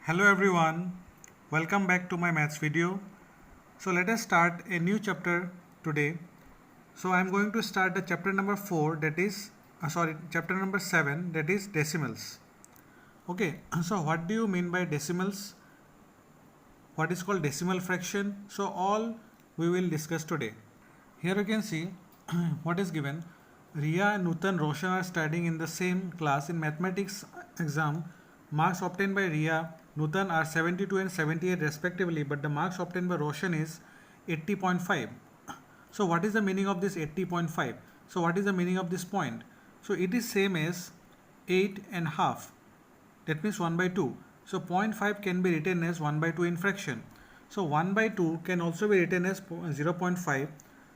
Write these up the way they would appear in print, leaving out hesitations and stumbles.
Hello everyone, welcome back to my maths video. So let us start a new chapter today. So I am going to start the chapter number 4 that is chapter number 7 that is decimals. Okay, so what do you mean by decimals? What is called decimal fraction? So all we will discuss today. Here you can see what is given. Ria, Nutan, Roshan are studying in the same class in mathematics exam. Marks obtained by Ria, Nutan are 72 and 78 respectively, but the marks obtained by Roshan is 80.5. So what is the meaning of this 80.5? So what is the meaning of this point? So it is same as 8 and half. That means 1 by 2. So 0.5 can be written as 1 by 2 in fraction. So 1 by 2 can also be written as 0.5.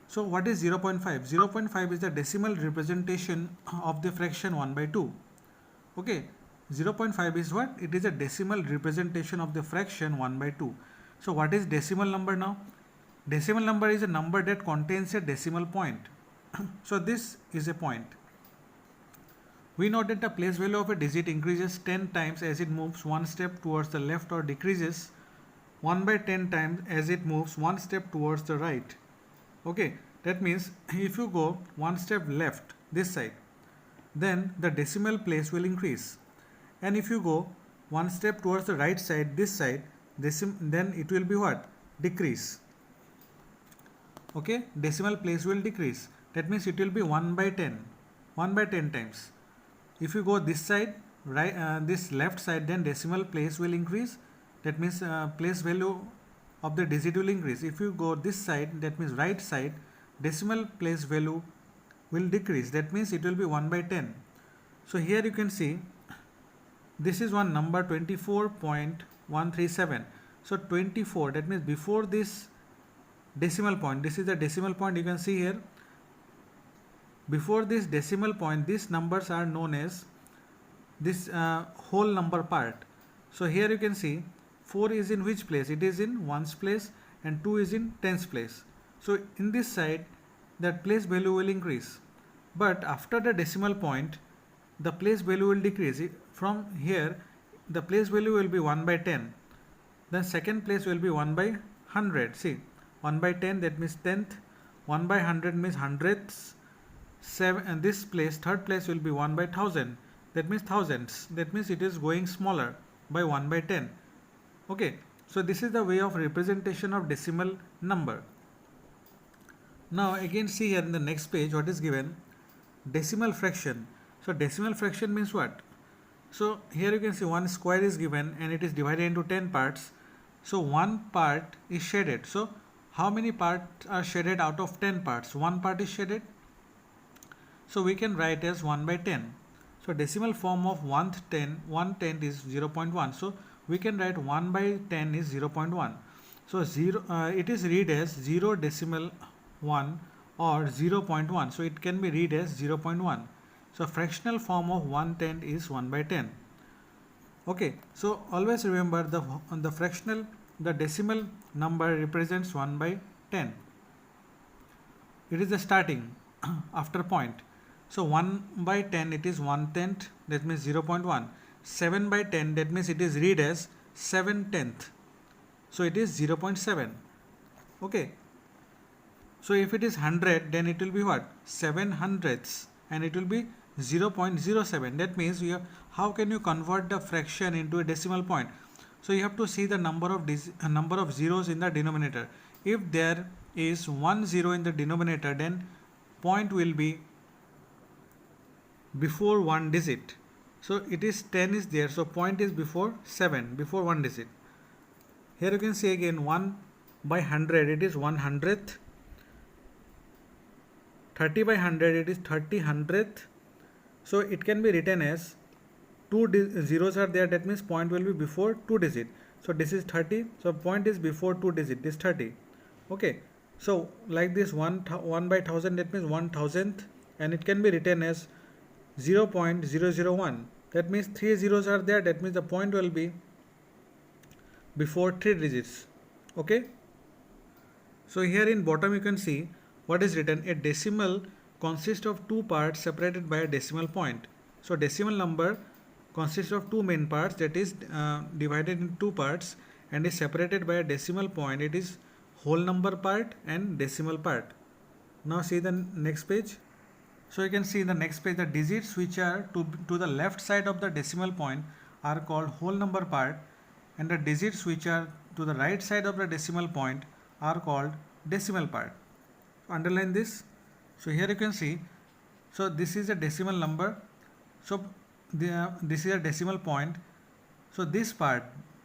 So what is 0.5? 0.5 is the decimal representation of the fraction 1 by 2. Okay, 0.5 is what? It is a decimal representation of the fraction 1 by 2. So what is decimal number now? Decimal number is a number that contains a decimal point. So this is a point. We know that the place value of a digit increases 10 times as it moves one step towards the left or decreases 1 by 10 times as it moves one step towards the right. Okay, that means if you go one step left this side, then the decimal place will increase. And if you go one step towards the right side this side, then it will be what? Decrease. Okay, decimal place will decrease. That means it will be 1 by 10. 1 by 10 times. If you go this side, this left side, then decimal place will increase. That means place value of the digit will increase. If you go this side, that means right side, decimal place value will decrease. That means it will be 1 by 10. So here you can see this is one number 24.137. So 24, that means before this decimal point, this is the decimal point you can see here. Before this decimal point, these numbers are known as this whole number part. So here you can see 4 is in which place? It is in ones place and 2 is in tens place. So in this side, that place value will increase. But after the decimal point, the place value will decrease. From here, the place value will be 1 by 10. Then second place will be 1 by 100. See, 1 by 10, that means 10th. 1 by 100 means hundredths. And this place, third place will be 1 by 1000. That means thousands. That means it is going smaller by 1 by 10. Okay, so this is the way of representation of decimal number. Now again see here in the next page what is given. Decimal fraction. So decimal fraction means what? So here you can see one square is given and it is divided into 10 parts. So one part is shaded. So how many parts are shaded out of 10 parts? One part is shaded. So we can write as 1 by 10. So decimal form of 1/10 is 0.1. So we can write 1 by 10 is 0.1. So it is read as 0 decimal 1 or 0.1. So it can be read as 0.1. So fractional form of 1/10 is 1 by 10. Okay, so always remember the fractional, the decimal number represents 1 by 10. It is the starting after point. So 1 by 10 it is 1/10, that means 0.1. 7 by 10, that means it is read as 7/10. So it is 0.7. Okay. So if it is 100, then it will be what? 7 hundredths and it will be 0.07. That means how can you convert the fraction into a decimal point? So you have to see the number of zeros in the denominator. If there is 1 0 in the denominator, then point will be before one digit. So it is 10 is there, so point is before 7, before one digit. Here you can see again 1 by 100 it is 1/100th. 30 by 100 it is 30/100th. So it can be written as two zeros are there, that means point will be before two digit. So this is 30, so point is before two digit, this 30. Okay, so like this 1 by 1000, that means 1000th, and it can be written as 0.001. That means 3 zeros are there, that means the point will be before 3 digits. Okay, so here in bottom you can see what is written. A decimal consists of two parts separated by a decimal point. So decimal number consists of two main parts, that is divided in two parts and is separated by a decimal point. It is whole number part and decimal part. Now see the next page. So you can see in the next page the digits which are to the left side of the decimal point are called whole number part, and the digits which are to the right side of the decimal point are called decimal part. Underline this. So here you can see, so this is a decimal number, so this is a decimal point, so this part,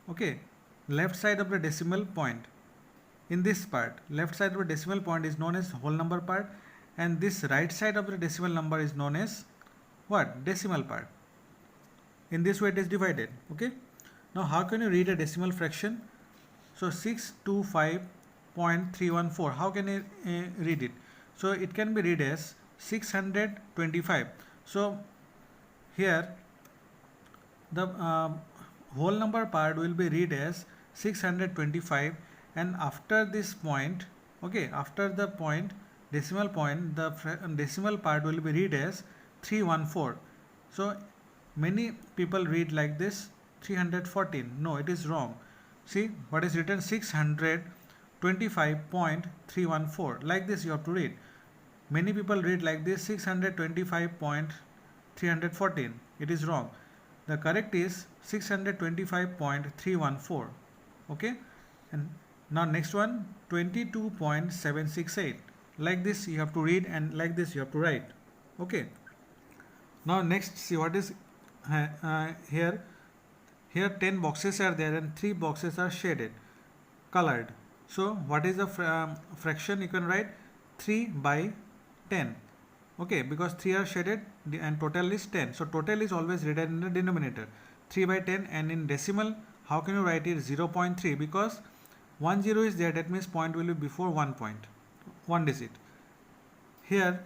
okay, left side of the decimal point, in this part left side of the decimal point is known as whole number part, and this right side of the decimal number is known as what? Decimal part. In this way it is divided. Okay, now how can you read a decimal fraction? So 625.314, how can you read it? So it can be read as 625. So here the whole number part will be read as 625, and after this point, okay, after the point decimal point, the decimal part will be read as 314. So many people read like this 314. No, it is wrong. See what is written, 625.314. Like this you have to read. Many people read like this 625.314. It is wrong. The correct is 625.314. Okay, and now next one, 22.768. Like this you have to read, and like this you have to write. Okay, now next see what is here. Here 10 boxes are there and 3 boxes are shaded, colored. So what is the fraction? You can write 3 by 10. Okay, because 3 are shaded and total is 10. So total is always written in the denominator, 3 by 10, and in decimal how can you write it? 0.3, because 10 is there, that means point will be before 1 point, 1 digit. Here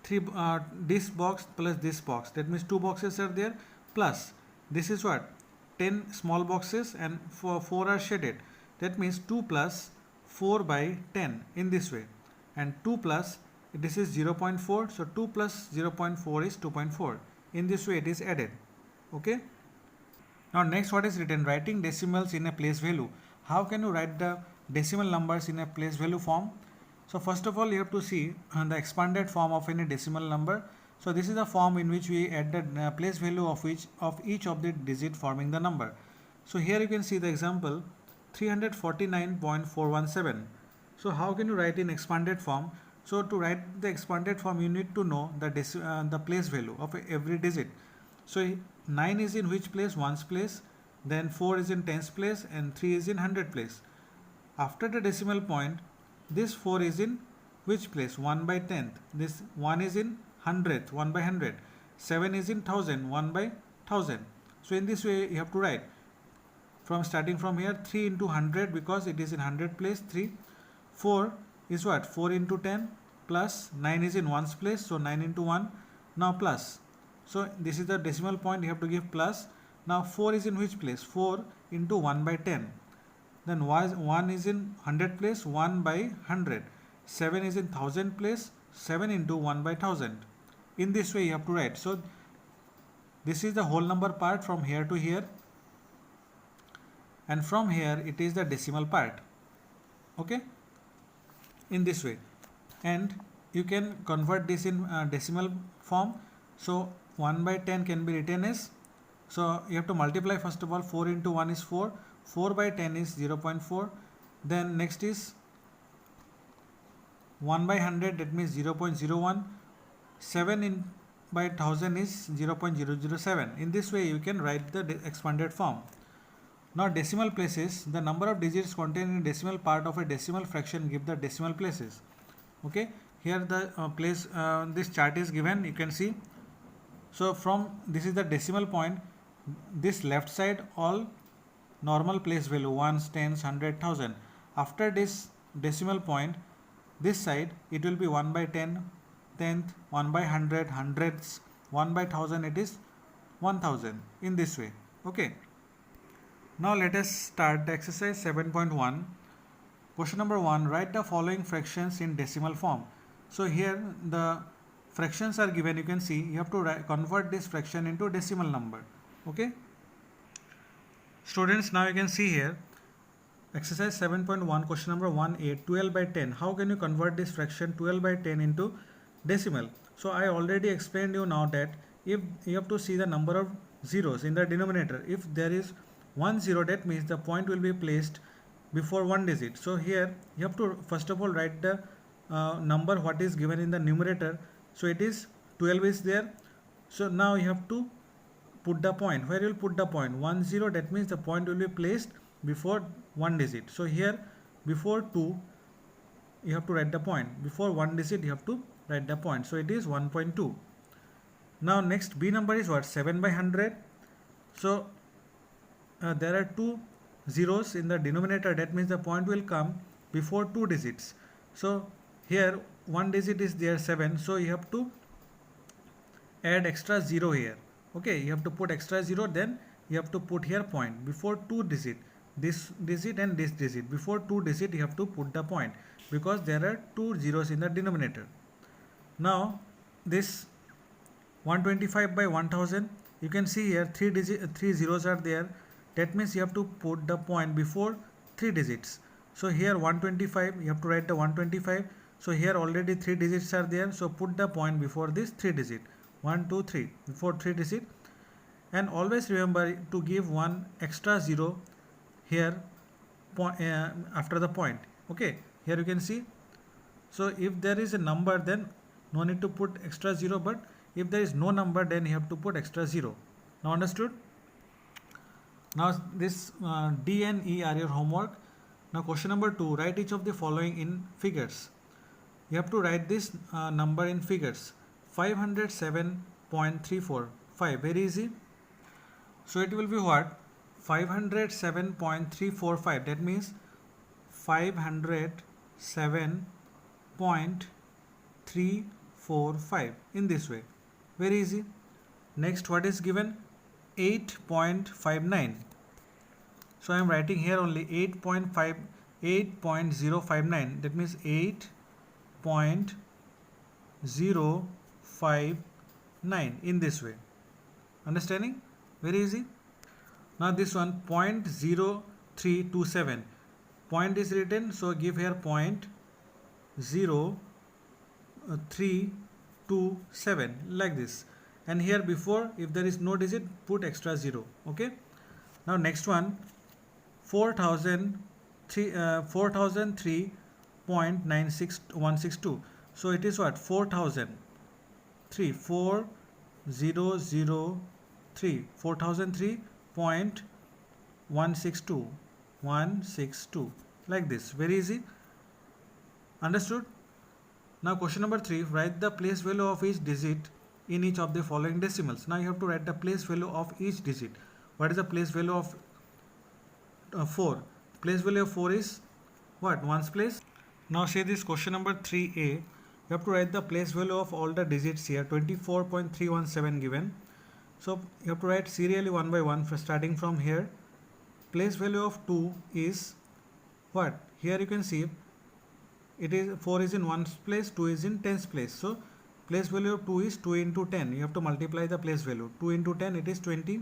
this box plus this box, that means 2 boxes are there, plus this is what? 10 small boxes and 4 are shaded, that means 2 plus 4 by 10 in this way, and 2 plus this is 0.4, so 2 plus 0.4 is 2.4. In this way it is added. Okay, now next what is written? Writing decimals in a place value. How can you write the decimal numbers in a place value form? So first of all you have to see the expanded form of any decimal number. So this is the form in which we add the place value of each of the digit forming the number. So here you can see the example 349.417. So how can you write in expanded form? So to write the expanded form you need to know the place value of every digit. So 9 is in which place? Ones place. Then 4 is in tens place and 3 is in hundred place. After the decimal point, this 4 is in which place? 1 by 10th. This 1 is in hundredth, 1 by 100. 7 is in thousand, 1 by 1000. So in this way you have to write. From starting from here, 3 into 100, because it is in 100 place, 3. 4 is what? 4 into 10, plus 9 is in ones place, so 9 into 1. Now plus. So this is the decimal point, you have to give plus. Now 4 is in which place? 4 into 1 by 10. Then 1 is in 100 place, 1 by 100. 7 is in 1000 place, 7 into 1 by 1000. In this way you have to write. So this is the whole number part from here to here, and from here it is the decimal part. Okay, in this way, and you can convert this in decimal form. So 1 by 10 can be written as, so you have to multiply first of all. 4 into 1 is 4, 4 by 10 is 0.4. Then next is 1 by 100, that means 0.01. 7 in by 1000 is 0.007. In this way you can write the expanded form. Now decimal places, the number of digits contained in decimal part of a decimal fraction give the decimal places. Okay, here the this chart is given, you can see. So from this is the decimal point, this left side all normal place value, ones, tens, 100, 1000. After this decimal point, this side it will be 1 by 10, 10th, 1 by 100, hundredths, 1 by 1000, it is 1000. In this way. Okay, now let us start the exercise 7.1. Question number 1, write the following fractions in decimal form. So here the fractions are given, you can see you have to convert this fraction into decimal number. Okay students, now you can see here exercise 7.1 question number 1a, 12 by 10. How can you convert this fraction 12 by 10 into decimal? So I already explained you now that if you have to see the number of zeros in the denominator, if there is 1 0, that means the point will be placed before one digit. So here you have to first of all write the number what is given in the numerator. So it is 12 is there. So now you have to put the point. Where you will put the point? 1 0, that means the point will be placed before one digit. So here before 2 you have to write the point, before one digit you have to write the point. So it is 1.2. Now next B number is what? 7 by 100. So there are two zeros in the denominator, that means the point will come before two digits. So here one digit is there 7, so you have to add extra 0 here. Okay, you have to put extra 0, then you have to put here point before two digit, this digit and this digit, before two digit you have to put the point because there are two zeros in the denominator. Now this 125 by 1000, you can see here three zeros are there, that means you have to put the point before three digits. So here 125, you have to write the 125. So here already three digits are there, so put the point before this three digit, 1 2 3, before three digit. And always remember to give one extra 0 here after the point. Okay, here you can see. So if there is a number, then no need to put extra 0, but if there is no number, then you have to put extra 0. Now understood? Now this D and E are your homework. Now question number 2, write each of the following in figures. You have to write this number in figures. 507.345, very easy. So it will be what? 507.345, that means 507.345 in this way, very easy. Next, what is given? 8.59. So I am writing here only 8.059, that means 8.059 in this way. Understanding? Very easy. Now this one 0.0327, point is written, so give here 0.0327 like this, and here before if there is no digit put extra 0. Okay, now next one 4003.96162. so it is what? 4003 4003.162 like this, very easy. Understood? Now question number 3, write the place value of each digit in each of the following decimals. Now you have to write the place value of each digit. What is the place value of 4? Place value of 4 is what? Ones place. Now say this question number 3a, you have to write the place value of all the digits here, 24.317 given. So you have to write serially one by one, starting from here. Place value of 2 is what? Here you can see it is 4 is in ones place, 2 is in tens place. So place value of 2 is 2 into 10. You have to multiply the place value. 2 into 10, it is 20.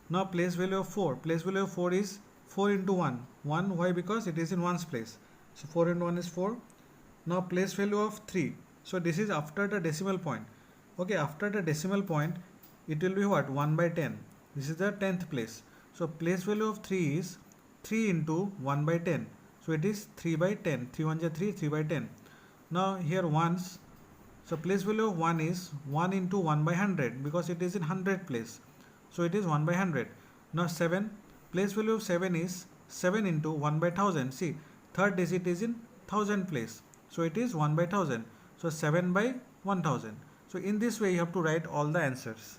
Now place value of 4. Place value of 4 is 4 into 1. 1, why? Because it is in ones place. So 4 into 1 is 4. Now place value of 3. So this is after the decimal point. Okay, after the decimal point, it will be what? 1 by 10. This is the 10th place. So place value of 3 is 3 into 1 by 10. So it is 3 by 10. 3 1 is 3, 3 by 10. Now here ones. So place value of 1 is 1 into 1 by 100 because it is in 100 place. So it is 1 by 100. Now 7. Place value of 7 is 7 into 1 by 1000. See, third digit is in 1000 place. So it is 1 by 1000. So 7 by 1000. So in this way you have to write all the answers.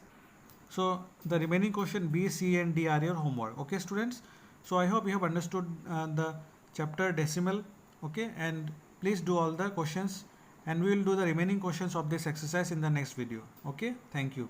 So the remaining question B, C and D are your homework. Okay students. So I hope you have understood the chapter decimal. Okay, and please do all the questions, and we will do the remaining questions of this exercise in the next video. Okay, thank you.